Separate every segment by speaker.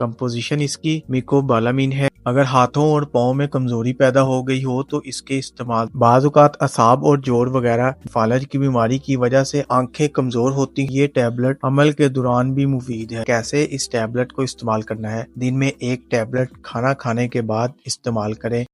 Speaker 1: Composition इसकी मिकोबालामिन है। अगर हाथों और पाँव में कमजोरी पैदा हो गई हो तो इसके इस्तेमाल बाज़ औक़ात असाब और जोड़ वगैरह फालज की बीमारी की वजह से आंखें कमजोर होती हैं। ये टैबलेट अमल के दौरान भी मुफीद है। कैसे इस टैबलेट को इस्तेमाल करना है? दिन में एक टैबलेट खाना खाने के बाद इस्तेमाल करें।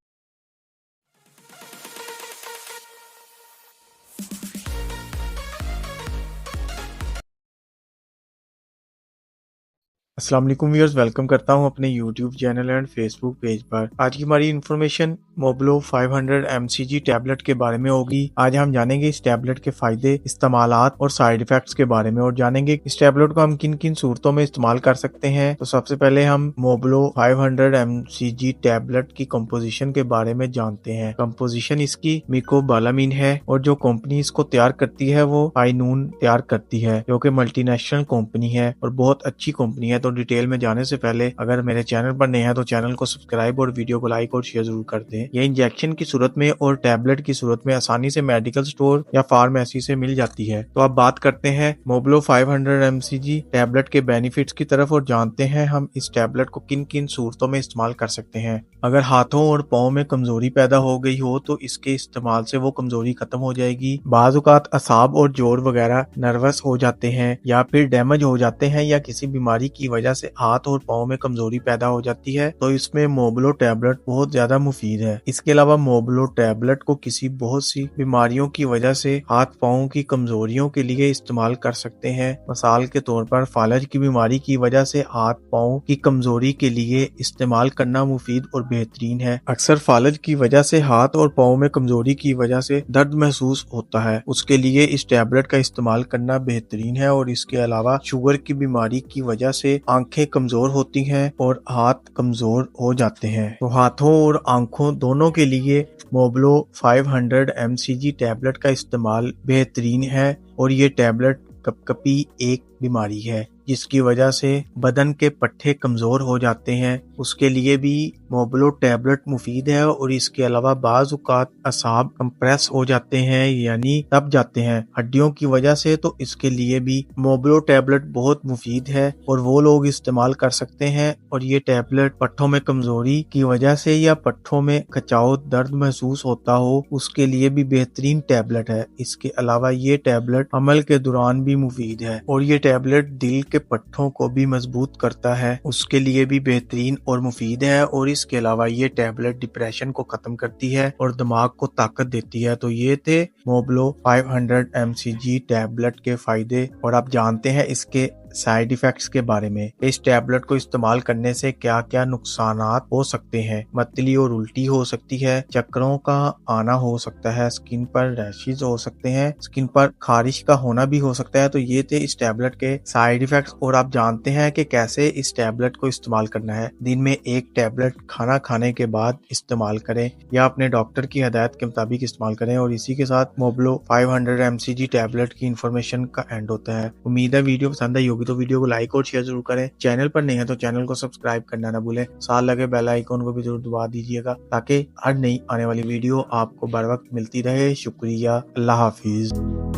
Speaker 1: अस्सलाम वालेकुम व्यूअर्स, वेलकम करता हूं अपने YouTube channel and Facebook page पर। आज की हमारी इन्फॉर्मेशन मोबलो 500 mcg टैबलेट के बारे में होगी। आज हम जानेंगे इस टैबलेट के फायदे, इस्तेमालात और साइड इफेक्ट्स के बारे में, और जानेंगे इस टैबलेट को हम किन किन सूरतों में इस्तेमाल कर सकते हैं। तो सबसे पहले हम मोबलो 500 mcg टैबलेट की कंपोजिशन के बारे में जानते हैं। कंपोजिशन इसकी मिकोबालामिन है और जो कंपनी इसको तैयार करती है वो आइनून तैयार करती है, जो कि मल्टीनेशनल कंपनी है और बहुत अच्छी कंपनी है। तो डिटेल में जाने से पहले अगर मेरे चैनल पर नए हैं तो चैनल को सब्सक्राइब और वीडियो को लाइक और शेयर जरूर कर दें। यह इंजेक्शन की सूरत में और टैबलेट की सूरत में आसानी से मेडिकल स्टोर या फार्मेसी से मिल जाती है। तो अब बात करते हैं मोबलो 500 mcg टैबलेट के बेनिफिट्स की तरफ और जानते हैं हम इस टैबलेट को किन किन सूरतों में इस्तेमाल कर सकते हैं। अगर हाथों और पाँव में कमजोरी पैदा हो गई हो तो इसके इस्तेमाल से वो कमजोरी खत्म हो जाएगी। बाज़ औक़ात असाब और जोड़ वगैरह नर्वस हो जाते हैं या फिर डैमेज हो जाते हैं या किसी बीमारी की वजह से हाथ और पाँव में कमजोरी पैदा हो जाती है, तो इसमें मोबलो टैबलेट बहुत ज्यादा मुफीद है। इसके अलावा मोबलो टैबलेट को किसी बहुत सी बीमारियों की वजह से हाथ पाँव की कमजोरियों के लिए इस्तेमाल कर सकते हैं। मिसाल के तौर पर फालज की बीमारी की वजह से हाथ पाँव की कमजोरी के लिए इस्तेमाल करना मुफीद और बेहतरीन है। अक्सर फालज की वजह से हाथ और पाँव में कमजोरी की वजह से दर्द महसूस होता है, उसके लिए इस टैबलेट का इस्तेमाल करना बेहतरीन है। और इसके अलावा शुगर की बीमारी की वजह से आंखें कमजोर होती हैं और हाथ कमजोर हो जाते हैं, तो हाथों और आंखों दोनों के लिए मोबलो 500 mcg टैबलेट का इस्तेमाल बेहतरीन है। और ये टैबलेट कपकपी एक बीमारी है जिसकी वजह से बदन के पट्टे कमजोर हो जाते हैं, उसके लिए भी मोबलो टैबलेट मुफीद है। और इसके अलावा बाज़ औक़ात असाब कंप्रेस हो जाते हैं यानी दब जाते हैं हड्डियों की वजह से, तो इसके लिए भी मोबलो टैबलेट बहुत मुफीद है और वो लोग इस्तेमाल कर सकते हैं। और ये टैबलेट पट्टों में कमजोरी की वजह से या पट्टों में खचाव दर्द महसूस होता हो उसके लिए भी बेहतरीन टैबलेट है। इसके अलावा ये टैबलेट अमल के दौरान भी मुफीद है और ये टैबलेट दिल के पट्टों को भी मजबूत करता है, उसके लिए भी बेहतरीन और मुफीद है। और इसके अलावा ये टैबलेट डिप्रेशन को खत्म करती है और दिमाग को ताकत देती है। तो ये थे मोबलो 500 mcg टैबलेट के फायदे, और आप जानते हैं इसके साइड इफेक्ट्स के बारे में। इस टैबलेट को इस्तेमाल करने से क्या क्या नुकसानात हो सकते हैं। मतली और उल्टी हो सकती है, चक्करों का आना हो सकता है, स्किन पर रैशेज हो सकते हैं, स्किन पर खारिश का होना भी हो सकता है। तो ये थे इस टैबलेट के साइड इफेक्ट्स, और आप जानते हैं कि कैसे इस टैबलेट को इस्तेमाल करना है। दिन में एक टैबलेट खाना खाने के बाद इस्तेमाल करें या अपने डॉक्टर की हिदायत के मुताबिक इस्तेमाल करें। और इसी के साथ मोबलो 500 mcg टैबलेट की इंफॉर्मेशन का एंड होता है। उम्मीद है वीडियो पसंद आई होगी, तो वीडियो को लाइक और शेयर जरूर करें। चैनल पर नहीं है तो चैनल को सब्सक्राइब करना ना भूलें। साथ लगे बेल आइकन को भी जरूर दबा दीजिएगा ताकि हर नई आने वाली वीडियो आपको बर वक्त मिलती रहे। शुक्रिया, अल्लाह हाफिज।